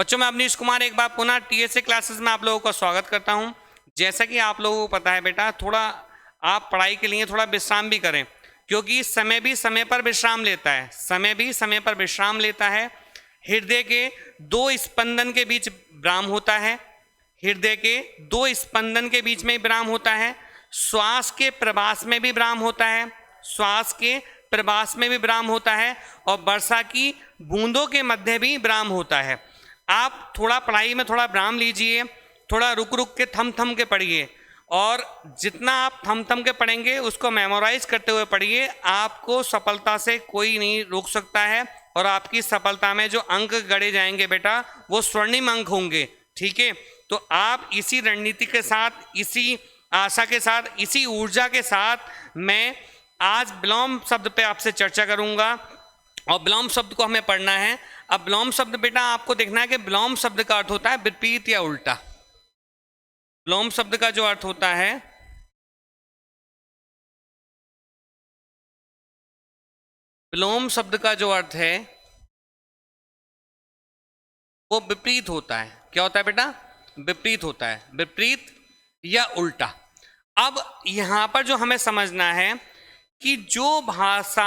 बच्चों, मैं अवनीश कुमार एक बार पुनः टीएसए क्लासेस में आप लोगों का स्वागत करता हूं। जैसा कि आप लोगों को पता है बेटा, थोड़ा आप पढ़ाई के लिए थोड़ा विश्राम भी करें, क्योंकि समय भी समय पर विश्राम लेता है, समय भी समय पर विश्राम लेता है। हृदय के दो स्पंदन के बीच विराम होता है, हृदय के दो स्पंदन के बीच में विराम होता है। श्वास के प्रवास में भी विराम होता है, श्वास के प्रवास में भी विराम होता है, और वर्षा की बूंदों के मध्य भी विराम होता है। आप थोड़ा पढ़ाई में थोड़ा विराम लीजिए, थोड़ा रुक रुक के थम थम के पढ़िए, और जितना आप थम थम के पढ़ेंगे उसको मेमोराइज करते हुए पढ़िए। आपको सफलता से कोई नहीं रोक सकता है, और आपकी सफलता में जो अंक गढ़े जाएंगे बेटा, वो स्वर्णिम अंक होंगे। ठीक है, तो आप इसी रणनीति के साथ, इसी आशा के साथ, इसी ऊर्जा के साथ मैं आज विलोम शब्द पे आपसे चर्चा करूंगा, और विलोम शब्द को हमें पढ़ना है। अब विलोम शब्द बेटा आपको देखना है कि विलोम शब्द का अर्थ होता है विपरीत या उल्टा। विलोम शब्द का जो अर्थ होता है, विलोम शब्द का जो अर्थ है वो विपरीत होता है। क्या होता है बेटा? विपरीत होता है, विपरीत या उल्टा। अब यहां पर जो हमें समझना है कि जो भाषा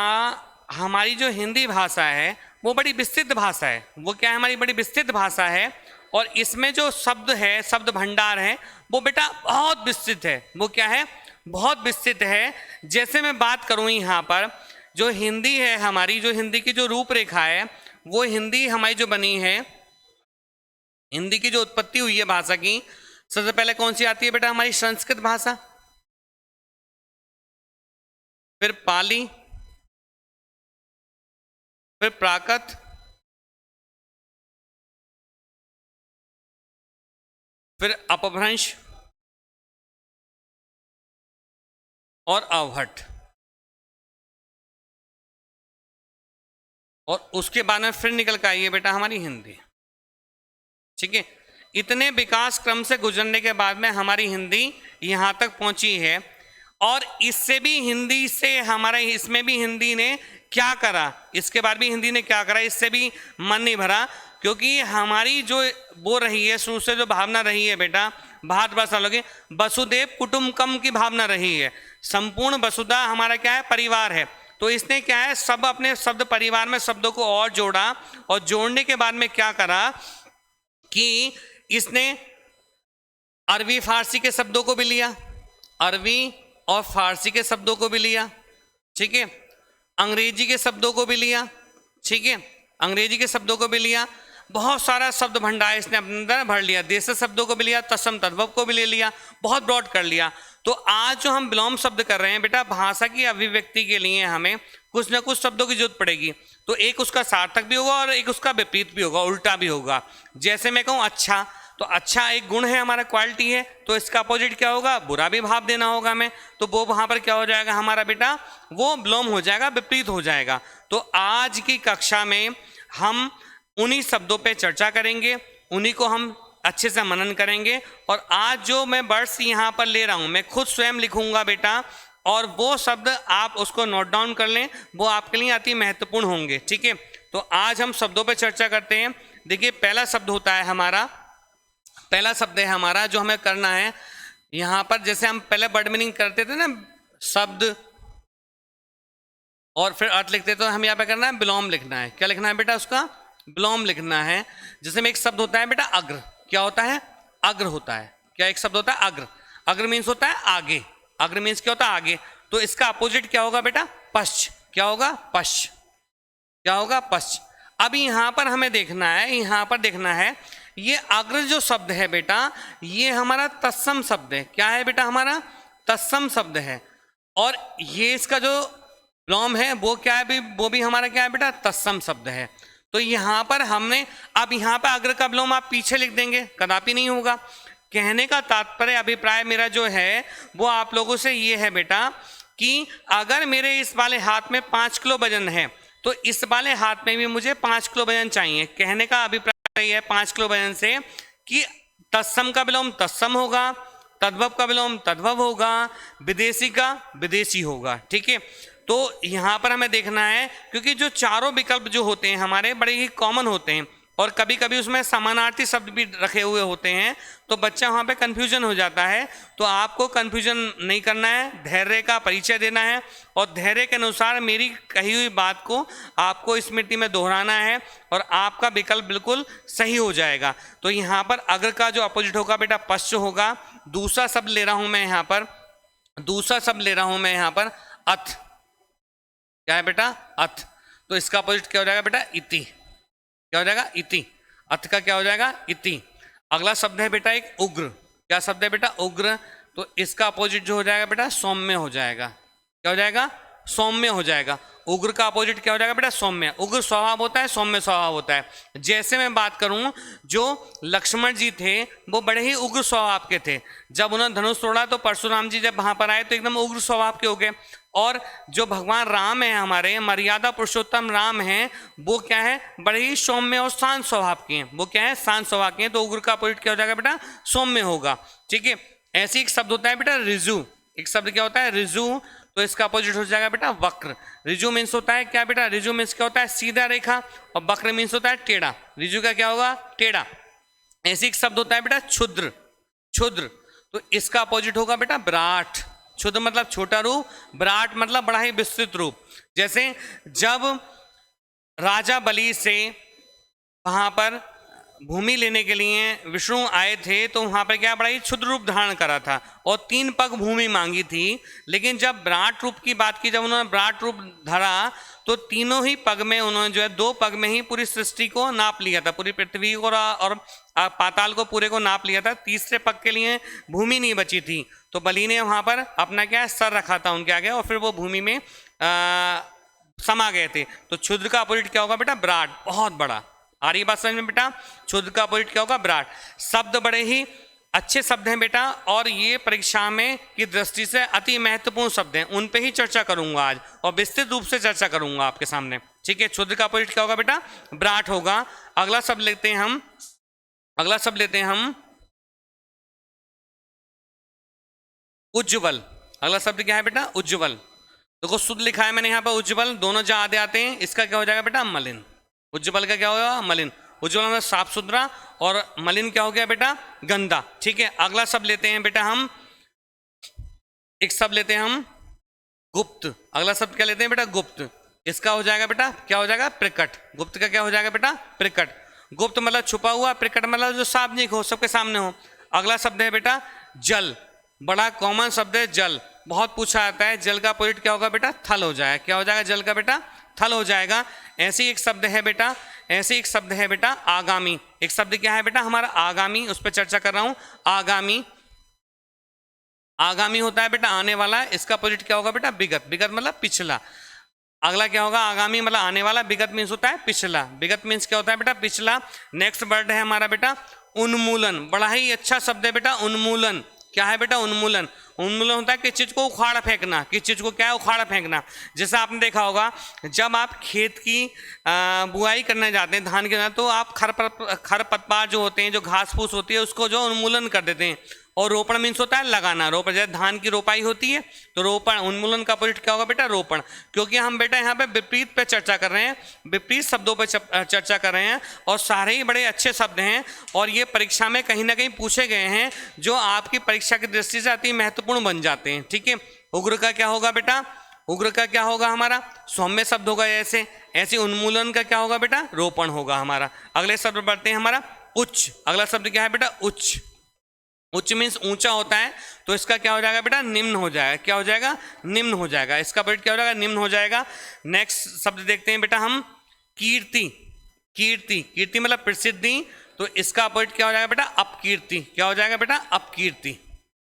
हमारी, जो हिंदी भाषा है, वो बड़ी विस्तृत भाषा है। वो क्या है? हमारी बड़ी विस्तृत भाषा है, और इसमें जो शब्द है, शब्द भंडार है, वो बेटा बहुत विस्तृत है। वो क्या है? बहुत विस्तृत है। जैसे मैं बात करूं यहाँ पर, जो हिंदी है हमारी, जो हिंदी की जो रूपरेखा है, वो हिंदी हमारी जो बनी है, हिंदी की जो उत्पत्ति हुई है भाषा की, सबसे पहले कौन सी आती है बेटा? हमारी संस्कृत भाषा, फिर पाली, फिर प्राकृत, फिर अपभ्रंश और अवहट, और उसके बाद में फिर निकल के आई है बेटा हमारी हिंदी। ठीक है, इतने विकास क्रम से गुजरने के बाद में हमारी हिंदी यहाँ तक पहुँची है। और इससे भी हिंदी से हमारा, इसमें भी हिंदी ने क्या करा, इसके बाद भी हिंदी ने क्या करा, इससे भी मन नहीं भरा, क्योंकि हमारी जो वो रही है, शुरू से जो भावना रही है बेटा, भारतवर्ष वालों की वसुदेव कुटुंबकम की भावना रही है। संपूर्ण वसुधा हमारा क्या है? परिवार है। तो इसने क्या है? सब अपने शब्द परिवार में शब्दों को और जोड़ा, और जोड़ने के बाद में क्या करा कि इसने अरबी फारसी के शब्दों को भी लिया, अरबी और फारसी के शब्दों को भी लिया, ठीक है, अंग्रेजी के शब्दों को भी लिया, ठीक है, अंग्रेजी के शब्दों को भी लिया, बहुत सारा शब्द भंडार इसने अपने अंदर भर लिया, देश शब्दों को भी लिया, तत्सम तद्भव को भी ले लिया, बहुत ब्रॉड कर लिया। तो आज जो हम विलोम शब्द कर रहे हैं बेटा, भाषा की अभिव्यक्ति के लिए हमें कुछ ना कुछ शब्दों की जरूरत पड़ेगी। तो एक उसका सार्थक भी होगा, और एक उसका विपरीत भी होगा, उल्टा भी होगा। जैसे मैं कहूँ अच्छा, तो अच्छा एक गुण है, हमारा क्वालिटी है, तो इसका अपोजिट क्या होगा? बुरा भी भाव देना होगा हमें, तो वो वहाँ पर क्या हो जाएगा हमारा बेटा? वो विलोम हो जाएगा, विपरीत हो जाएगा। तो आज की कक्षा में हम उन्हीं शब्दों पे चर्चा करेंगे, उन्हीं को हम अच्छे से मनन करेंगे। और आज जो मैं वर्ड्स यहाँ पर ले रहा हूँ, मैं खुद स्वयं लिखूंगा बेटा, और वो शब्द आप उसको नोट डाउन कर लें, वो आपके लिए अति महत्वपूर्ण होंगे। ठीक है, तो आज हम शब्दों पर चर्चा करते हैं। देखिए, पहला शब्द होता है हमारा, पहला शब्द है हमारा जो हमें करना है यहाँ पर। जैसे हम पहले वर्ड मीनिंग करते थे ना, शब्द और फिर अर्थ लिखते, तो हम यहाँ पे करना है विलोम लिखना है। क्या लिखना है बेटा? उसका विलोम लिखना है। जैसे में एक शब्द होता है बेटा अग्र, क्या होता है? अग्र होता है। क्या एक शब्द होता है? अग्र। अग्र मीन्स होता है आगे, अग्र मीन्स क्या होता है? आगे। तो इसका अपोजिट क्या होगा बेटा? पश्च। क्या होगा? पश्च। क्या होगा? पश्च। अब यहाँ पर हमें देखना है, यहाँ पर देखना है, ये अग्र जो शब्द है बेटा, ये हमारा तत्सम शब्द है। क्या है बेटा? हमारा तत्सम शब्द है। और ये इसका जो विलोम है वो क्या है? वो भी हमारा क्या है बेटा? तत्सम शब्द है। तो यहाँ पर हमने, अब यहाँ पर अग्र का विलोम आप पीछे लिख देंगे, कदापि नहीं होगा। कहने का तात्पर्य, अभिप्राय मेरा जो है वो आप लोगों से ये है बेटा, कि अगर मेरे इस वाले हाथ में 5 किलो वजन है, तो इस वाले हाथ में भी मुझे 5 किलो वजन चाहिए। कहने का अभिप्राय है 5 किलो वजन से, कि तत्सम का विलोम तत्सम होगा, तद्भव का विलोम तद्भव होगा, विदेशी का विदेशी होगा। ठीक है, तो यहाँ पर हमें देखना है, क्योंकि जो चारों विकल्प जो होते हैं हमारे बड़े ही कॉमन होते हैं, और कभी कभी उसमें समानार्थी शब्द भी रखे हुए होते हैं, तो बच्चा वहाँ पे कन्फ्यूजन हो जाता है। तो आपको कन्फ्यूजन नहीं करना है, धैर्य का परिचय देना है और धैर्य के अनुसार मेरी कही हुई बात को आपको स्मृति में दोहराना है और आपका विकल्प बिल्कुल सही हो जाएगा। तो यहाँ पर अग्र का जो अपोजिट होगा बेटा पश्च होगा। दूसरा शब्द ले रहा हूँ मैं यहाँ पर, दूसरा शब्द ले रहा हूँ मैं यहाँ पर अथ। क्या है बेटा? अथ। तो इसका अपोजिट क्या हो जाएगा बेटा? इति। क्या हो जाएगा? इति। अथ का क्या हो जाएगा? इति। अगला शब्द है बेटा एक उग्र। क्या शब्द है बेटा? उग्र। तो इसका अपोजिट जो हो जाएगा बेटा सौम्य हो जाएगा। क्या हो जाएगा? सौम्य हो जाएगा। उग्र का अपोजिट क्या हो जाएगा बेटा? सौम्य। उग्र स्वभाव होता है, सौम्य स्वभाव होता है। जैसे मैं बात करूं, जो लक्ष्मण जी थे वो बड़े ही उग्र स्वभाव के थे। जब उन्होंने धनुष तोड़ा तो परशुराम जी जब वहां पर आए तो एकदम उग्र स्वभाव के हो गए। और जो भगवान राम है, हमारे मर्यादा पुरुषोत्तम राम हैं, वो क्या है? बड़े ही सौम्य और शांत स्वभाव के हैं। वो क्या है? शांत स्वभाव के हैं। तो उग्र का अपोजिट क्या हो जाएगा बेटा? सौम्य होगा। ठीक है। ऐसे एक शब्द होता है बेटा ऋजु। एक शब्द क्या होता है? ऋजु। तो इसका अपोजिट हो जाएगा बेटा वक्र। ऋजु मीन्स होता है क्या बेटा? ऋजु मीन्स क्या होता है? सीधा रेखा। और वक्र मीन्स होता है टेढ़ा। ऋजु का क्या होगा? टेढ़ा। ऐसे एक शब्द होता है बेटा क्षुद्र। क्षुद्र। तो इसका अपोजिट होगा बेटा विराट। क्षुद्र मतलब छोटा रूप, विराट मतलब बड़ा ही विस्तृत रूप। जैसे जब राजा बलि से वहां पर भूमि लेने के लिए विष्णु आए थे तो वहां पर क्या बड़ा ही क्षुद्र रूप धारण करा था और 3 पग भूमि मांगी थी। लेकिन जब विराट रूप की बात की, जब उन्होंने विराट रूप धरा तो तीनों ही पग में उन्होंने जो है 2 पग में ही पूरी सृष्टि को नाप लिया था, पूरी पृथ्वी को और पाताल को पूरे को नाप लिया था। तीसरे पग के लिए भूमि नहीं बची थी। तो बलि ने वहां पर अपना क्या सर रखा था उनके आगे और फिर वो भूमि में समा गए थे। तो क्षुद्र का अपोजिट क्या होगा बेटा? विराट, बहुत बड़ा। आ रही बात समझ में बेटा? क्षुद्र का अपोजिट क्या होगा? विराट। शब्द बड़े ही अच्छे शब्द हैं बेटा और ये परीक्षा में की दृष्टि से अति महत्वपूर्ण शब्द हैं। उन पे ही चर्चा करूंगा आज और विस्तृत रूप से चर्चा करूंगा आपके सामने। ठीक है। क्षुद्र का अपोजिट क्या होगा बेटा? विराट होगा। अगला शब्द लेते हैं हम, अगला शब्द लेते हैं हम उज्ज्वल। अगला शब्द क्या है बेटा? उज्ज्वल। देखो शुद्ध लिखा है मैंने यहाँ पर उज्ज्वल, दोनों जहाँ आधे आते हैं। इसका क्या हो जाएगा बेटा? मलिन। उज्ज्वल का क्या होगा? मलिन। उज्ज्वल मतलब साफ सुथरा और मलिन क्या हो गया बेटा? गंदा। ठीक है। अगला शब्द लेते हैं बेटा हम, एक शब्द लेते हैं हम गुप्त। अगला शब्द क्या लेते हैं बेटा? गुप्त। इसका हो जाएगा बेटा क्या हो जाएगा? प्रकट। गुप्त का क्या हो जाएगा बेटा? प्रकट। गुप्त मतलब छुपा हुआ, प्रकट मतलब जो सार्वजनिक हो, सबके सामने हो। अगला शब्द है बेटा जल। बड़ा कॉमन शब्द है जल, बहुत पूछा जाता है। जल का अपोजिट क्या होगा बेटा? थल हो जाएगा। क्या हो जाएगा जल का बेटा? थल हो जाएगा। ऐसे एक शब्द है बेटा, ऐसे एक शब्द है बेटा आगामी। एक शब्द क्या है बेटा हमारा? आगामी। उस पर चर्चा कर रहा हूं। आगामी। आगामी होता है बेटा आने वाला। इसका अपोजिट क्या होगा बेटा? विगत। विगत मतलब पिछला। अगला क्या होगा? आगामी मतलब आने वाला। विगत मीन्स होता है पिछला। विगत मीन्स क्या होता है बेटा? पिछला। नेक्स्ट वर्ड है हमारा बेटा उन्मूलन। बड़ा ही अच्छा शब्द है बेटा उन्मूलन। क्या है बेटा? उन्मूलन। उन्मूलन होता है किस चीज को उखाड़ फेंकना। किस चीज को क्या है? उखाड़ फेंकना। जैसा आपने देखा होगा जब आप खेत की बुआई करने जाते हैं धान के, तो आप खरपतवार जो होते हैं, जो घास फूस होती है, उसको जो उन्मूलन कर देते हैं। और रोपण मीन्स होता है लगाना। रोपण जैसे धान की रोपाई होती है तो रोपण। उन्मूलन का अपोजिट क्या होगा बेटा? रोपण। क्योंकि हम बेटा यहाँ पे विपरीत पे चर्चा कर रहे हैं, विपरीत शब्दों पे चर्चा कर रहे हैं और सारे ही बड़े अच्छे शब्द हैं और ये परीक्षा में कहीं ना कहीं पूछे गए हैं जो आपकी परीक्षा की दृष्टि से अति महत्वपूर्ण बन जाते हैं। ठीक है। उग्र का क्या होगा बेटा? उग्र का क्या होगा हमारा? सौम्य शब्द होगा। ऐसे ऐसे उन्मूलन का क्या होगा बेटा? रोपण होगा हमारा। अगले शब्द बढ़ते हैं हमारा उच्च। अगला शब्द क्या है बेटा? उच्च। उच्च मीन्स ऊंचा होता है। तो इसका क्या हो जाएगा बेटा? निम्न हो जाएगा। क्या हो जाएगा? निम्न हो जाएगा। इसका अपोजिट क्या हो जाएगा? निम्न हो जाएगा। नेक्स्ट शब्द देखते हैं बेटा हम कीर्ति। कीर्ति। कीर्ति मतलब प्रसिद्धि। तो इसका अपोजिट क्या हो जाएगा बेटा? अपकीर्ति। क्या हो जाएगा बेटा? अपकीर्ति।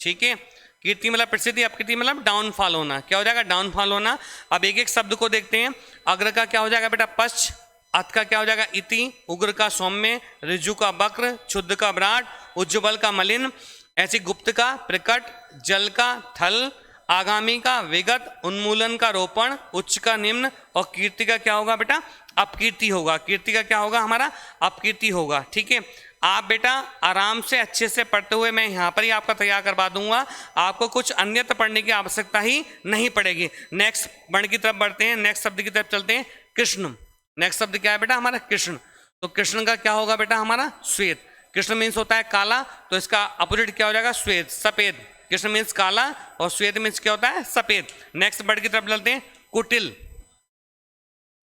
ठीक है। कीर्ति मतलब प्रसिद्धि, अपकीर्ति मतलब डाउनफॉल होना। क्या हो जाएगा? डाउनफॉल होना। अब एक एक शब्द को देखते हैं। अग्र का क्या हो जाएगा बेटा? पश्च। अथ का क्या हो जाएगा? इति। उग्र का सौम्य। ऋजु का वक्र। क्षुद्र का विराट। उज्ज्वल का मलिन। ऐसे गुप्त का प्रकट। जल का थल। आगामी का विगत। उन्मूलन का रोपण। उच्च का निम्न। और कीर्ति का क्या होगा बेटा? अपकीर्ति होगा। कीर्ति का क्या होगा हमारा? अपकीर्ति होगा। ठीक है। आप बेटा आराम से अच्छे से पढ़ते हुए मैं यहाँ पर ही आपका तैयार करवा दूंगा। आपको कुछ अन्यत्र पढ़ने की आवश्यकता ही नहीं पड़ेगी। नेक्स्ट वर्ण की तरफ बढ़ते हैं। नेक्स्ट शब्द की तरफ चलते हैं कृष्ण। नेक्स्ट शब्द क्या है बेटा हमारा? कृष्ण। तो कृष्ण का क्या होगा बेटा हमारा श्वेत। कृष्ण मीन्स होता है काला, तो इसका अपोजिट क्या हो जाएगा श्वेत, सफेद। कृष्ण मीन्स काला और श्वेत मीन्स क्या होता है सफेद। नेक्स्ट वर्ड की तरफ चलते हैं, कुटिल।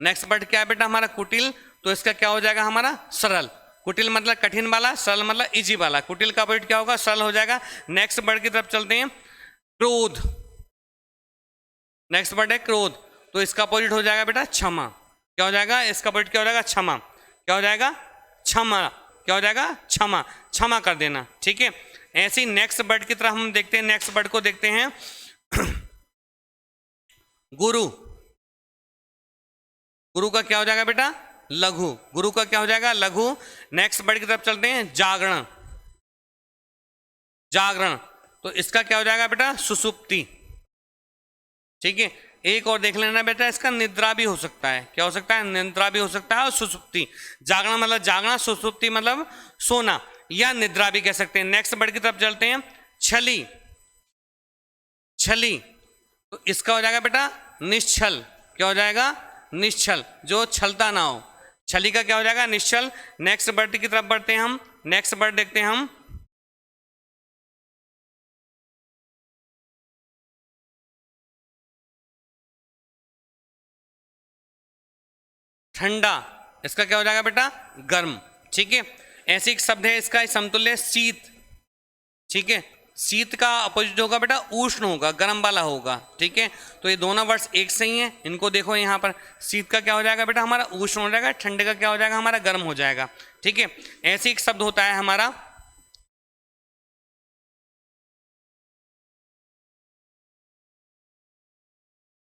नेक्स्ट वर्ड क्या है बेटा हमारा कुटिल, तो इसका क्या हो जाएगा हमारा सरल। कुटिल मतलब कठिन वाला, सरल मतलब इजी वाला। कुटिल का अपोजिट क्या होगा सरल हो जाएगा। नेक्स्ट वर्ड की तरफ चलते हैं, क्रोध। नेक्स्ट वर्ड है क्रोध, तो इसका अपोजिट हो जाएगा बेटा क्षमा। क्या हो जाएगा इसका अपोजिट क्या हो जाएगा क्षमा। क्या हो जाएगा क्षमा। क्या हो जाएगा क्षमा, क्षमा कर देना, ठीक है। ऐसे ही नेक्स्ट वर्ड की तरफ हम देखते हैं, नेक्स्ट वर्ड को देखते हैं गुरु। गुरु का क्या हो जाएगा बेटा लघु। गुरु का क्या हो जाएगा लघु। नेक्स्ट वर्ड की तरफ चलते हैं, जागरण। जागरण, तो इसका क्या हो जाएगा बेटा सुसुप्ति, ठीक है। एक और देख लेना बेटा, इसका निद्रा भी हो सकता है। क्या हो सकता है निद्रा भी हो सकता है और सुसुप्ति। जागरण मतलब जागना, सुसुप्ति मतलब सोना या निद्रा भी कह सकते हैं। नेक्स्ट वर्ड की तरफ चलते हैं, छली। छली, तो इसका हो जाएगा बेटा निश्चल। क्या हो जाएगा निश्चल, जो छलता ना हो। छली का क्या हो जाएगा निश्चल। नेक्स्ट वर्ड की तरफ बढ़ते हैं हम, नेक्स्ट वर्ड देखते हैं हम, ठंडा। इसका क्या हो जाएगा बेटा गर्म, ठीक है। ऐसे एक शब्द है इसका समतुल्य शीत, ठीक है। शीत का अपोजिट होगा बेटा उष्ण होगा, गर्म वाला होगा, ठीक है। तो ये दोनों वर्ड्स एक से ही हैं, इनको देखो यहाँ पर। शीत का क्या हो जाएगा बेटा हमारा उष्ण हो जाएगा, ठंडे का क्या हो जाएगा हमारा गर्म हो जाएगा, ठीक है। ऐसे एक शब्द होता है हमारा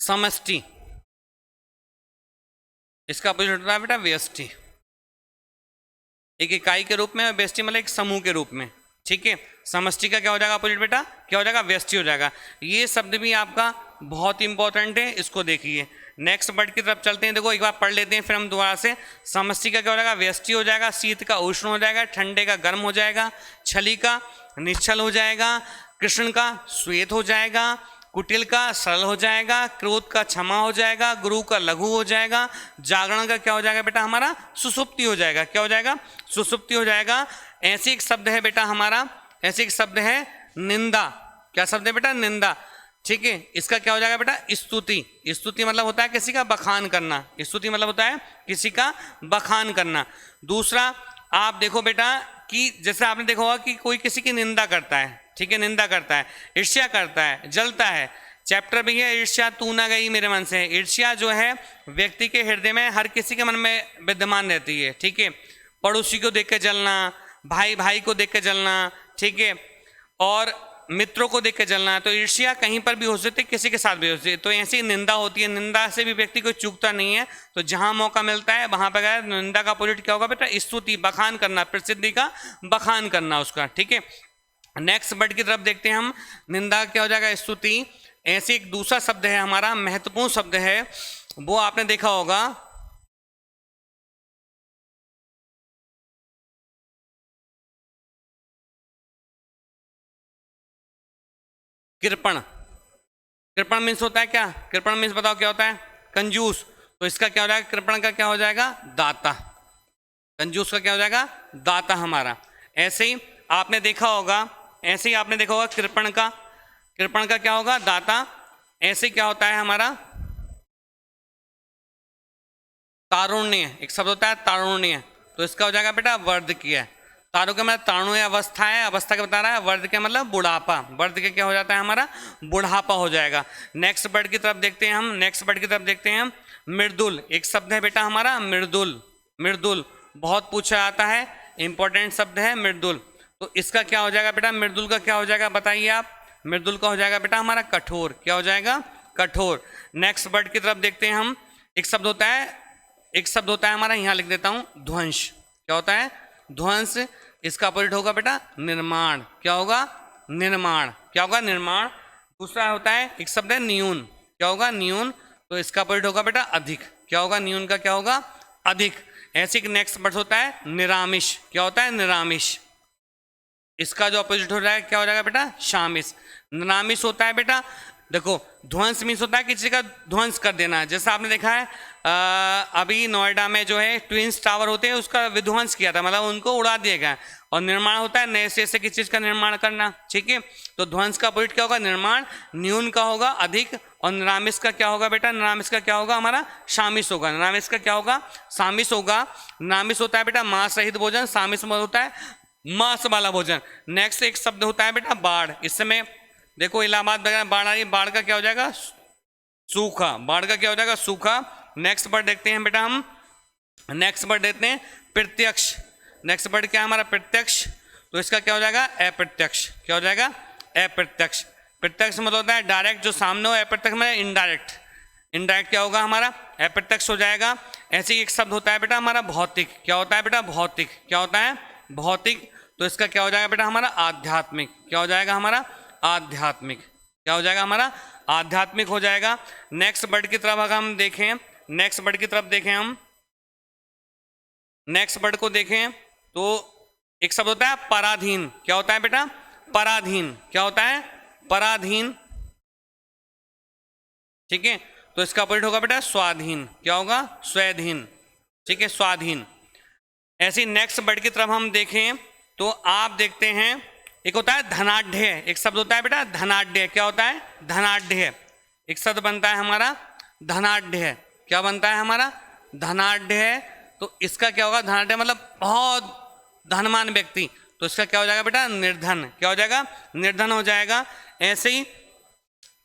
समष्टि। इसका अपोजिट होता है बेटा व्यष्टि, एक इकाई के रूप में, और व्यष्टि मतलब एक समूह के रूप में, ठीक है। समष्टि का क्या हो जाएगा अपोजिट बेटा क्या हो जाएगा व्यष्टि हो जाएगा। ये शब्द भी आपका बहुत इंपॉर्टेंट है, इसको देखिए। नेक्स्ट वर्ड की तरफ चलते हैं, देखो एक बार पढ़ लेते हैं फिर हम दोबारा से। समष्टि का क्या हो जाएगा व्यष्टि हो जाएगा, शीत का उष्ण हो जाएगा, ठंडे का गर्म हो जाएगा, छली का निश्चल हो जाएगा, कृष्ण का श्वेत हो जाएगा, कुटिल का सरल हो जाएगा, क्रोध का क्षमा हो जाएगा, गुरु का लघु हो जाएगा, जागरण का क्या हो जाएगा बेटा हमारा सुसुप्ति हो जाएगा। क्या हो जाएगा सुसुप्ति हो जाएगा। ऐसे एक शब्द है बेटा हमारा, ऐसे एक शब्द है निंदा। क्या शब्द है बेटा निंदा, ठीक है। इसका क्या हो जाएगा बेटा स्तुति। स्तुति मतलब होता है किसी का बखान करना, स्तुति मतलब होता है किसी का बखान करना। दूसरा आप देखो बेटा कि जैसे आपने देखा होगा कि कोई किसी की निंदा करता है, ठीक है, निंदा करता है, ईर्ष्या करता है, जलता है। चैप्टर भी है ईर्ष्या तू ना गई मेरे मन से। ईर्ष्या जो है व्यक्ति के हृदय में हर किसी के मन में विद्यमान रहती है, ठीक है। पड़ोसी को देख के जलना, भाई भाई को देख के जलना, ठीक है, और मित्रों को देख के जलना। तो ईर्ष्या कहीं पर भी हो सकती है, किसी के साथ भी हो सकती है। तो ऐसी निंदा होती है, निंदा से भी व्यक्ति को चूकता नहीं है। तो जहां मौका मिलता है वहां पर गए, निंदा का अपोजिट क्या होगा बेटा स्तुति, बखान करना, प्रसिद्धि का बखान करना उसका, ठीक है। नेक्स्ट वर्ड की तरफ देखते हैं हम, निंदा क्या हो जाएगा स्तुति। ऐसे एक दूसरा शब्द है हमारा महत्वपूर्ण शब्द है, वो आपने देखा होगा कृपण। कृपण मीन्स होता है क्या, कृपण मीन्स बताओ क्या होता है कंजूस। तो इसका क्या हो जाएगा कृपण का क्या हो जाएगा दाता। कंजूस का क्या हो जाएगा दाता हमारा। ऐसे ही आपने देखा होगा, ऐसे ही आपने देखा होगा कृपण का, कृपण का क्या होगा दाता। ऐसे क्या होता है हमारा तारुण्य, एक शब्द होता है तारुण्य, तो इसका हो जाएगा बेटा वर्धकीय। तारु का मतलब तारुण्य अवस्था है, अवस्था क्या बता रहा है, वर्ध का मतलब बुढ़ापा, वर्ध के क्या हो जाता है हमारा बुढ़ापा हो जाएगा। नेक्स्ट वर्ड की तरफ देखते हैं हम, नेक्स्ट वर्ड की तरफ देखते हैं हम मृदुल। एक शब्द है बेटा हमारा मृदुल। मृदुल बहुत पूछा जाता है, इंपॉर्टेंट शब्द है मृदुल। तो इसका क्या हो जाएगा बेटा मृदुल का क्या हो जाएगा बताइए आप। मृदुल का हो जाएगा बेटा हमारा कठोर। क्या हो जाएगा कठोर। नेक्स्ट वर्ड की तरफ देखते हैं हम, एक शब्द होता है, एक शब्द होता है हमारा, यहाँ लिख देता हूँ ध्वंस। क्या होता है ध्वंस। इसका अपोजिट होगा बेटा निर्माण। क्या होगा निर्माण। क्या होगा निर्माण। दूसरा होता है एक शब्द है न्यून। क्या होगा न्यून। तो इसका अपोजिट होगा बेटा अधिक। क्या होगा न्यून का क्या होगा अधिक। ऐसे एक नेक्स्ट वर्ड होता है निरामिष। क्या होता है निरामिष। इसका जो अपोजिट हो रहा है क्या हो जाएगा बेटा शामिश। निरामिष होता है बेटा देखो ध्वंस मीन्स होता है किसी का ध्वंस कर देना। जैसा आपने देखा है अभी नोएडा में जो है ट्विंस टावर होते हैं उसका विध्वंस किया था, मतलब उनको उड़ा दिया गया। और निर्माण होता है नए सिरे से किसी चीज़ का निर्माण करना, ठीक है। तो ध्वंस का अपोजिट क्या होगा? निर्माण। न्यून का होगा अधिक, और निरामिष का क्या होगा बेटा? निरामिष का क्या होगा हमारा? सामिष होगा। निरामिष का क्या होगा? सामिष होगा। निरामिष होता है बेटा मांस रहित भोजन, सामिष होता है मांस वाला भोजन। नेक्स्ट एक शब्द होता है बेटा बाढ़। इस समय देखो इलाहाबाद वगैरह बाढ़ आ रही है, बाढ़ का क्या हो जाएगा? सूखा। बाढ़ का क्या हो जाएगा? सूखा। नेक्स्ट वर्ड देखते हैं बेटा हम, नेक्स्ट वर्ड देखते हैं प्रत्यक्ष। नेक्स्ट वर्ड क्या है हमारा? प्रत्यक्ष। तो इसका क्या हो जाएगा? अप्रत्यक्ष। क्या हो जाएगा? अप्रत्यक्ष। प्रत्यक्ष मतलब होता है डायरेक्ट जो सामने हो, अप्रत्यक्ष में इनडायरेक्ट। इनडायरेक्ट क्या होगा हमारा? अप्रत्यक्ष हो जाएगा। ऐसे ही एक शब्द होता है बेटा हमारा भौतिक। क्या होता है बेटा? भौतिक। क्या होता है? भौतिक। तो इसका क्या हो जाएगा बेटा हमारा? आध्यात्मिक। क्या हो जाएगा हमारा? आध्यात्मिक। क्या हो जाएगा हमारा? आध्यात्मिक हो जाएगा। नेक्स्ट वर्ड की तरफ अगर हम देखें, नेक्स्ट वर्ड की तरफ देखें हम, नेक्स्ट वर्ड को देखें तो एक शब्द होता है पराधीन। क्या होता है बेटा? पराधीन। क्या होता है? पराधीन, ठीक है। तो इसका अपोजिट होगा बेटा स्वाधीन। क्या होगा? स्वाधीन, ठीक है, स्वाधीन। ऐसी नेक्स्ट वर्ड की तरफ हम देखें तो आप देखते हैं एक होता है धनाढ़। एक शब्द होता है बेटा धनाढ़। क्या होता है? धनाढ़। एक शब्द बनता है हमारा धनाढ़। क्या बनता है हमारा? धनाढ़। तो इसका क्या होगा? धनाढ़ मतलब बहुत धनवान व्यक्ति। तो इसका क्या हो जाएगा बेटा? निर्धन। क्या हो जाएगा? निर्धन हो जाएगा। ऐसे ही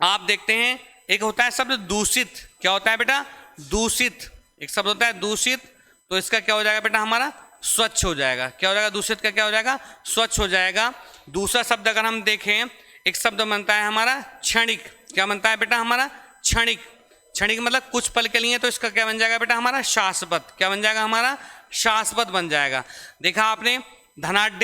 आप देखते हैं एक होता है शब्द दूषित। क्या होता है बेटा? दूषित। एक शब्द होता है दूषित। तो इसका क्या हो जाएगा बेटा हमारा? स्वच्छ हो जाएगा। क्या हो जाएगा? दूषित का क्या हो जाएगा? स्वच्छ हो जाएगा। दूसरा शब्द अगर हम देखें, एक शब्द बनता है हमारा क्षणिक। क्या बनता है बेटा हमारा? क्षणिक। क्षणिक मतलब कुछ पल के लिए। तो इसका क्या बन जाएगा बेटा हमारा? शाश्वत। क्या बन जाएगा हमारा? शाश्वत बन जाएगा। देखा आपने धनाढ़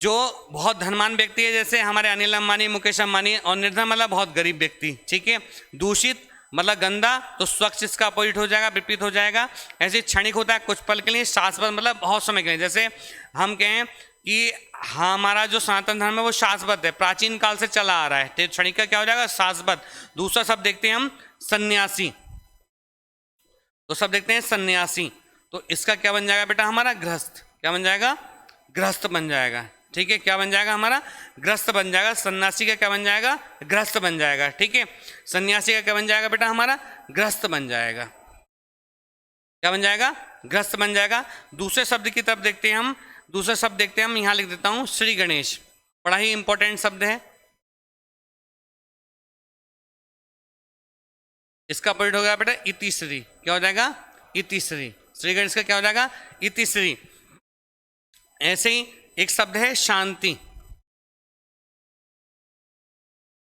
जो बहुत धनवान व्यक्ति है, जैसे हमारे अनिल अंबानी, मुकेश अंबानी। और निर्धन मतलब बहुत गरीब व्यक्ति, ठीक है। दूषित मतलब गंदा, तो स्वच्छ इसका अपोजिट हो जाएगा, विपरीत हो जाएगा। ऐसे क्षणिक होता है कुछ पल के लिए, शाश्वत मतलब बहुत समय के लिए। जैसे हम कहें कि हमारा जो सनातन धर्म है वो शाश्वत है, प्राचीन काल से चला आ रहा है। तो क्षणिक का क्या हो जाएगा? शाश्वत। दूसरा शब्द देखते हैं हम सन्यासी। तो सब देखते हैं सन्यासी। तो इसका क्या बन जाएगा बेटा हमारा? गृहस्थ। क्या बन जाएगा? गृहस्थ बन जाएगा, ठीक है। क्या बन जाएगा हमारा? गृहस्थ बन जाएगा। सन्यासी का क्या बन जाएगा? गृहस्थ बन जाएगा, ठीक है। सन्यासी का क्या बन जाएगा बेटा हमारा? गृहस्थ बन जाएगा। क्या बन जाएगा? गृहस्थ बन जाएगा। दूसरे शब्द की तरफ देखते हैं हम। दूसरा शब्द देखते हैं हम, यहां लिख देता हूं श्री गणेश। बड़ा ही इंपॉर्टेंट शब्द है। इसका अपोजिट हो गया बेटा इतिश्री। क्या हो जाएगा? इतिश्री। श्री गणेश का क्या हो जाएगा? इतिश्री। ऐसे ही एक शब्द है शांति।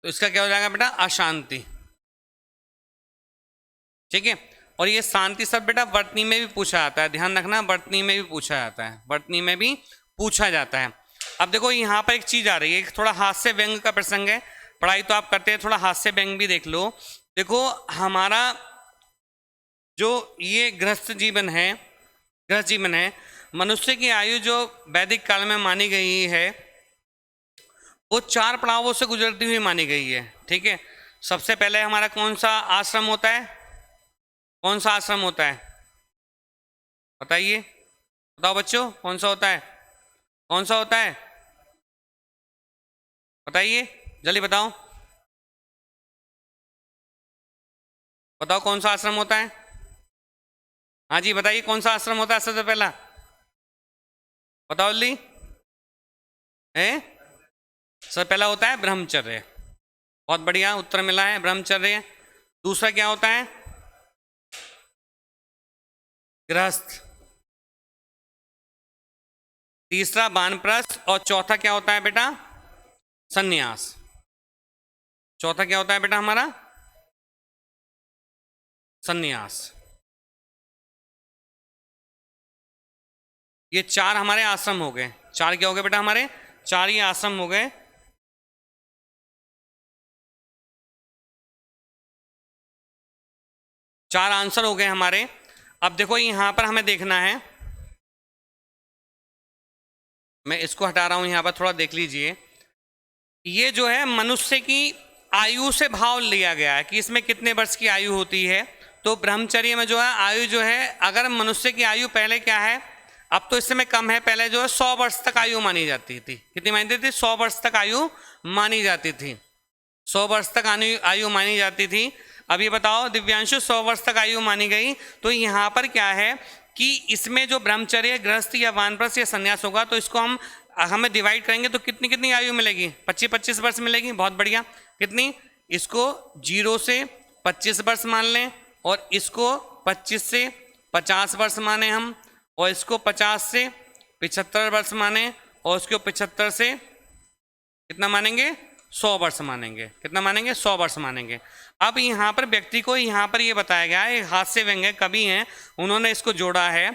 तो इसका क्या हो जाएगा बेटा? अशांति, ठीक है। और ये शांति शब्द बेटा वर्तनी में भी पूछा जाता है, ध्यान रखना, वर्तनी में भी पूछा जाता है, वर्तनी में भी पूछा जाता है। अब देखो यहाँ पर एक चीज आ रही है, एक थोड़ा हास्य व्यंग का प्रसंग है। पढ़ाई तो आप करते हैं, थोड़ा हास्य व्यंग भी देख लो। देखो हमारा जो ये गृहस्थ जीवन है, गृहस्थ जीवन है, मनुष्य की आयु जो वैदिक काल में मानी गई है वो 4 पड़ावों से गुजरती हुई मानी गई है, ठीक है। सबसे पहले हमारा कौन सा आश्रम होता है? कौन सा आश्रम होता है? बताइए, बताओ बच्चों, कौन सा होता है? कौन सा होता है? बताइए, जल्दी बताओ, बताओ कौन सा आश्रम होता है? हाँ जी बताइए, कौन सा आश्रम होता है सबसे पहला? बताओ जल्दी। है सबसे पहला होता है ब्रह्मचर्य। बहुत बढ़िया उत्तर मिला है, ब्रह्मचर्य। दूसरा क्या होता है? गृहस्थ। तीसरा वानप्रस्थ। और चौथा क्या होता है बेटा? सन्यास। चौथा क्या होता है बेटा हमारा? सन्यास। ये 4 हमारे आश्रम हो गए। 4 क्या हो गए बेटा हमारे? 4 ये आश्रम हो गए। चार आंसर हो गए हमारे। अब देखो यहां पर हमें देखना है, मैं इसको हटा रहा हूं, यहां पर थोड़ा देख लीजिए। ये जो है मनुष्य की आयु से भाव लिया गया है कि इसमें कितने वर्ष की आयु होती है। तो ब्रह्मचर्य में जो है आयु जो है, अगर मनुष्य की आयु पहले क्या है, अब तो इस समय कम है, पहले जो है 100 वर्ष तक आयु मानी जाती थी। कितनी मानी जाती थी? 100 वर्ष तक आयु मानी जाती थी। 100 वर्ष तक आयु मानी जाती थी। अब ये बताओ दिव्यांशु, 100 वर्ष तक आयु मानी गई, तो यहाँ पर क्या है कि इसमें जो ब्रह्मचर्य, गृहस्थ या वानप्रस्थ या संन्यास होगा, तो इसको हमें डिवाइड करेंगे तो कितनी कितनी आयु मिलेगी? 25-25 वर्ष मिलेगी। बहुत बढ़िया। कितनी? इसको 0 से 25 वर्ष मान लें, और इसको 25 से 50 वर्ष माने हम, और इसको 50 से 75 वर्ष माने, और इसको 75 से कितना मानेंगे? 100 वर्ष मानेंगे। कितना मानेंगे? 100 वर्ष मानेंगे। अब यहाँ पर व्यक्ति को यहाँ पर ये बताया गया है, हास्य व्यंग्य कवि हैं, उन्होंने इसको जोड़ा है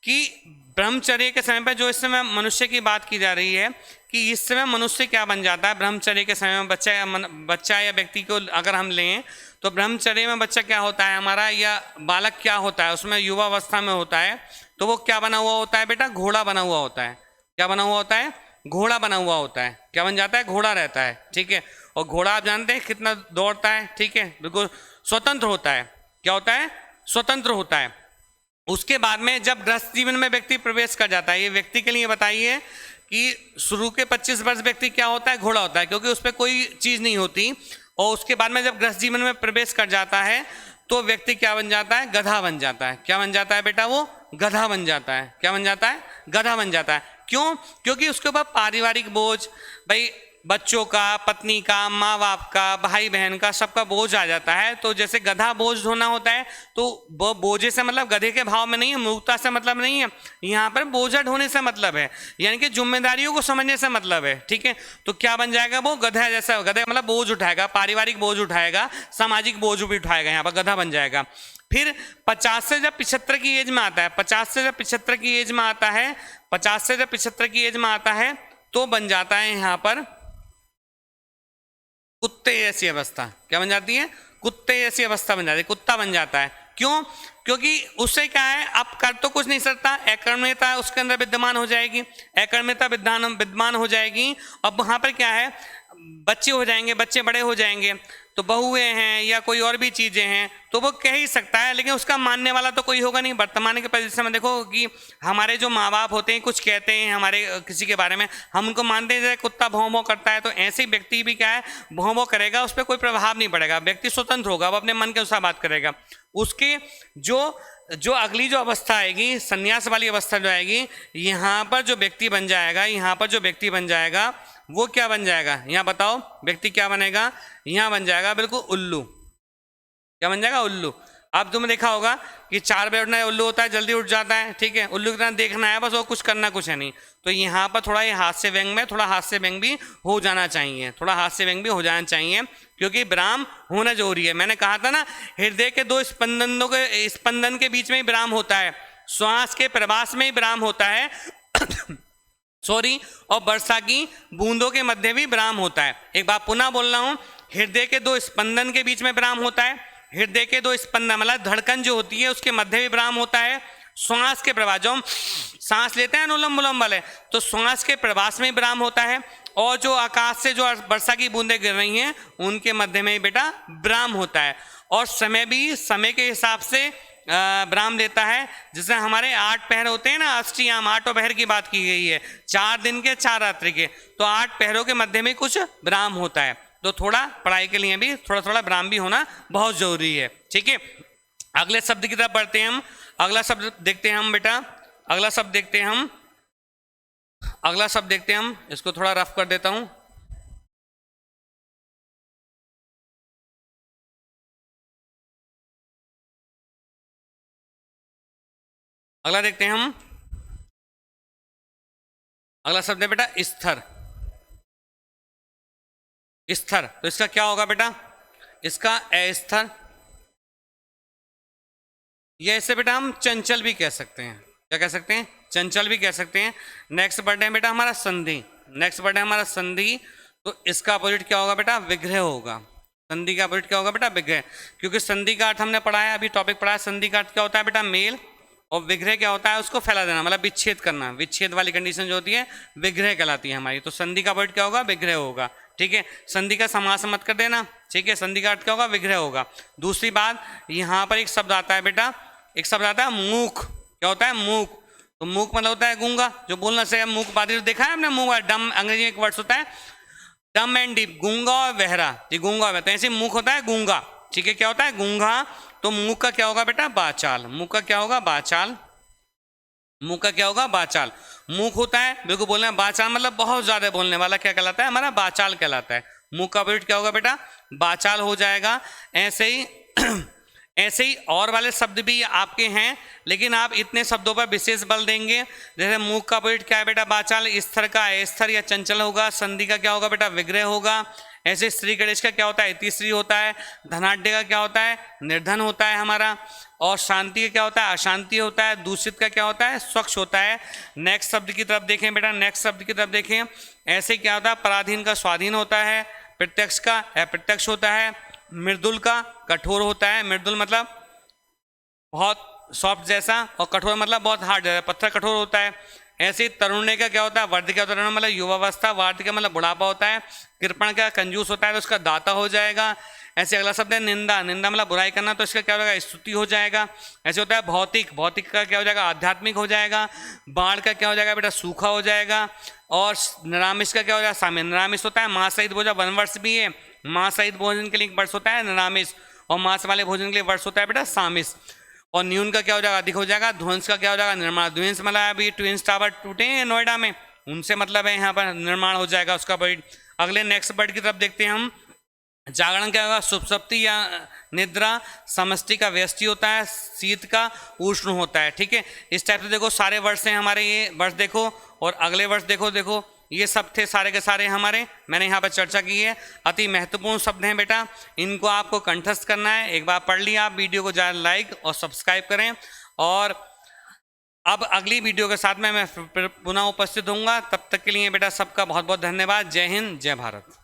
कि ब्रह्मचर्य के समय पर जो इस समय मनुष्य की बात की जा रही है कि इस समय मनुष्य क्या बन जाता है ब्रह्मचर्य के समय में। बच्चा या व्यक्ति को अगर हम लें तो ब्रह्मचर्य में बच्चा क्या होता है हमारा, या बालक क्या होता है, उसमें युवा अवस्था में होता है, तो वो क्या बना हुआ होता है बेटा? घोड़ा बना हुआ होता है। क्या बना हुआ होता है? घोड़ा बना हुआ होता है। क्या बन जाता है? घोड़ा रहता है। ठीक है। और घोड़ा आप जानते हैं कितना दौड़ता है। ठीक है, बिल्कुल स्वतंत्र होता है। क्या होता है? स्वतंत्र होता है। उसके बाद में जब गृहस्थ जीवन में व्यक्ति प्रवेश कर जाता है, ये व्यक्ति के लिए बताइए कि शुरू के 25 वर्ष व्यक्ति क्या होता है? घोड़ा होता है, क्योंकि उस पर कोई चीज़ नहीं होती। और उसके बाद में जब गृहस्थ जीवन में प्रवेश कर जाता है तो व्यक्ति क्या बन जाता है? गधा बन जाता है। क्या बन जाता है बेटा? वो गधा बन जाता है। क्या बन जाता है? गधा बन जाता है। क्यों? क्योंकि उसके ऊपर पारिवारिक बोझ, भाई बच्चों का, पत्नी का, माँ बाप का, भाई बहन का, सबका बोझ आ जाता है। तो जैसे गधा बोझ ढोना होता है, तो वो बोझे से मतलब गधे के भाव में नहीं है, मूर्खता से मतलब नहीं है, यहाँ पर बोझा ढोने से मतलब है, यानी कि जिम्मेदारियों को समझने से मतलब है। ठीक है। तो क्या बन जाएगा? वो गधा जैसा, गधे मतलब बोझ उठाएगा, पारिवारिक बोझ उठाएगा, सामाजिक बोझ भी उठाएगा, यहाँ पर गधा बन जाएगा। फिर 50 से जब 75 की एज में आता है, 50 से जब 75 की एज में आता है, 50 से जब 75 की एज में आता है तो बन जाता है यहाँ पर कुत्ते जैसी अवस्था। क्या बन जाती है? कुत्ते जैसी अवस्था बन जाती है, कुत्ता बन जाता है। क्यों? क्योंकि उससे क्या है, अब कर तो कुछ नहीं सकता, अकर्मण्यता उसके अंदर विद्यमान हो जाएगी, अकर्मण्यता विद्यमान हो जाएगी। अब वहाँ पर क्या है, बच्चे हो जाएंगे, बच्चे बड़े हो जाएंगे, तो बहुएं हैं या कोई और भी चीज़ें हैं, तो वो कह ही सकता है, लेकिन उसका मानने वाला तो कोई होगा नहीं। वर्तमान के परिदृश्य में देखो कि हमारे जो माँ बाप होते हैं कुछ कहते हैं हमारे किसी के बारे में, हम उनको मानते हैं, जैसे कुत्ता भौं भौं करता है, तो ऐसे ही व्यक्ति भी क्या है, भौं भौं करेगा, उस पर कोई प्रभाव नहीं पड़ेगा, व्यक्ति स्वतंत्र होगा, वो अपने मन के अनुसार बात करेगा। उसके जो अगली जो अवस्था आएगी, संन्यास वाली अवस्था जो आएगी, यहाँ पर जो व्यक्ति बन जाएगा, यहाँ पर जो व्यक्ति बन जाएगा वो क्या बन जाएगा? यहाँ बताओ, व्यक्ति क्या बनेगा? यहाँ बन जाएगा बिल्कुल उल्लू। क्या बन जाएगा? उल्लू। अब तुमने देखा होगा कि 4 बजे उठना है, उल्लू होता है, जल्दी उठ जाता है। ठीक है, उल्लू की तरह देखना है बस, और कुछ करना कुछ है नहीं। तो यहाँ पर थोड़ा ये हास्य व्यंग में थोड़ा हास्य व्यंग भी हो जाना चाहिए, थोड़ा हास्य व्यंग भी हो जाना चाहिए, क्योंकि विराम होना जरूरी है। मैंने कहा था ना, हृदय के 2 स्पंदन के बीच में ही विराम होता है, श्वास के प्रवास में ही विराम होता है सॉरी, और वर्षा की बूंदों के मध्य भी विराम होता है। एक बात पुनः बोल रहा हूं, हृदय के 2 स्पंदन के बीच में विराम होता है, हृदय के 2 स्पंदन मतलब धड़कन जो होती है उसके मध्य भी विराम होता है, श्वास के प्रवास, जो हम सांस लेते हैं अनुलोम विलोम वाले, तो श्वास के प्रवास में विराम होता है, और जो आकाश से जो वर्षा की बूंदें गिर रही हैं उनके मध्य में बेटा विराम होता है। और समय भी समय के हिसाब से विराम लेता है। जैसे हमारे 8 पहर होते हैं ना, अष्टयाम 8 पहर की बात की गई है, 4 दिन के 4 रात्रि के, तो 8 पहरों के मध्य में कुछ विराम होता है। तो थोड़ा पढ़ाई के लिए भी थोड़ा थोड़ा विराम भी होना बहुत जरूरी है। ठीक है, अगले शब्द की तरफ बढ़ते हैं हम। अगला शब्द देखते हैं हम बेटा, अगला शब्द देखते हैं हम, अगला शब्द देखते हैं हम, इसको थोड़ा रफ कर देता हूं। अगला देखते हैं हम, अगला शब्द है बेटा स्थिर। स्थिर, तो इसका क्या होगा बेटा? इसका अस्थिर, ये ऐसे बेटा हम चंचल भी कह सकते हैं। क्या कह सकते हैं? चंचल भी कह सकते हैं। नेक्स्ट वर्ड है बेटा हमारा संधि, नेक्स्ट वर्ड है हमारा संधि, तो इसका अपोजिट क्या होगा बेटा? विग्रह होगा। संधि का अपोजिट क्या होगा बेटा? विग्रह, क्योंकि संधि का अर्थ हमने पढ़ा है, अभी टॉपिक पढ़ा है, संधि का अर्थ क्या होता है बेटा? मेल, और विग्रह क्या होता है? उसको फैला देना, मतलब विच्छेद करना, विच्छेद वाली कंडीशन जो होती है विग्रह कहलाती है हमारी। तो संधि का अपोजिट क्या होगा? विग्रह होगा। ठीक है, संधि का समास मत कर देना, ठीक है, संधि का अर्थ क्या होगा, विग्रह होगा। दूसरी बात, यहाँ पर एक शब्द आता है बेटा, एक शब्द आता है मूक। क्या होता है, मूक। तो मूक मतलब होता है गूंगा, जो बोलना से मूक बाधिर देखा है हमने, मूक डम, अंग्रेजी में एक वर्ड होता है डम एंड डीप, गूंगा और बहरा, ये गूंगा बहरा, तो ऐसे मूक होता है गूंगा, ठीक है, क्या होता है गूंगा। तो मूक का क्या होगा बेटा, बाचाल। मूक का क्या होगा, बाचाल। मूक का क्या होगा, बाचाल। मूक होता है बिल्कुल बोलना, बाचाल मतलब बहुत ज्यादा बोलने वाला, क्या कहलाता है, हमारा बाचाल कहलाता है। मूक का विपरीत क्या होगा बेटा, बाचाल हो जाएगा। ऐसे ही ऐसे ही और वाले शब्द भी आपके हैं, लेकिन आप इतने शब्दों पर विशेष बल देंगे। जैसे मूक का विपरीत क्या है बेटा, बाचाल। स्थिर का स्थिर या चंचल होगा। संधि का क्या होगा बेटा, विग्रह होगा। ऐसे स्त्री गणेश का क्या होता है, इतिश्री होता है। धनाढ्य का क्या होता है, निर्धन होता है हमारा। और शांति का क्या होता है, अशांति होता है। दूषित का क्या होता है, स्वच्छ होता है। नेक्स्ट शब्द की तरफ देखें बेटा, नेक्स्ट शब्द की तरफ देखें। ऐसे क्या होता है, पराधीन का स्वाधीन होता है। प्रत्यक्ष का अप्रत्यक्ष होता है। मृदुल का कठोर होता है। मृदुल मतलब बहुत सॉफ्ट जैसा, और कठोर मतलब बहुत हार्ड जैसा, पत्थर कठोर होता है। ऐसे ही तरुण्य का क्या होता है, वर्ध का तरुण मतलब युवावस्था, वार्ध का मतलब बुढ़ापा होता है। कृपण का कंजूस होता है, तो उसका दाता हो जाएगा। ऐसे अगला शब्द है निंदा। निंदा मतलब बुराई करना, तो इसका क्या हो जाएगा, स्तुति हो जाएगा। ऐसे होता है भौतिक। भौतिक का क्या हो जाएगा, आध्यात्मिक हो जाएगा। बाढ़ का क्या हो जाएगा बेटा, सूखा हो जाएगा। और निरामिष का क्या हो जाएगा, साम्य। निरामिष होता है मांस सहित भोजन, वनवर्ष भी है। मांस सहित भोजन के लिए एक वर्ष होता है निरामिष, और मांस वाले भोजन के लिए वर्ष होता है बेटा सामिष। और न्यून का क्या हो जाएगा, अधिक हो जाएगा। ध्वंस का क्या हो जाएगा, निर्माण। ध्वंस मतलब अभी ट्विंस टावर टूटे हैं नोएडा में, उनसे मतलब है यहाँ पर निर्माण हो जाएगा उसका वर्ड। अगले नेक्स्ट वर्ड की तरफ देखते हैं हम। जागरण क्या होगा, सुप्ति या निद्रा। समष्टि का व्यष्टि होता है। शीत का उष्ण होता है, ठीक है। इस टाइप से देखो सारे वर्ष हैं हमारे, ये वर्ष देखो और अगले वर्ष देखो, ये सब थे सारे के सारे हमारे, मैंने यहाँ पर चर्चा की है। अति महत्वपूर्ण शब्द हैं बेटा, इनको आपको कंठस्थ करना है। एक बार पढ़ लिया आप, वीडियो को ज़्यादा लाइक और सब्सक्राइब करें। और अब अगली वीडियो के साथ में मैं पुनः उपस्थित होऊंगा। तब तक के लिए बेटा सबका बहुत बहुत धन्यवाद। जय हिंद, जय भारत।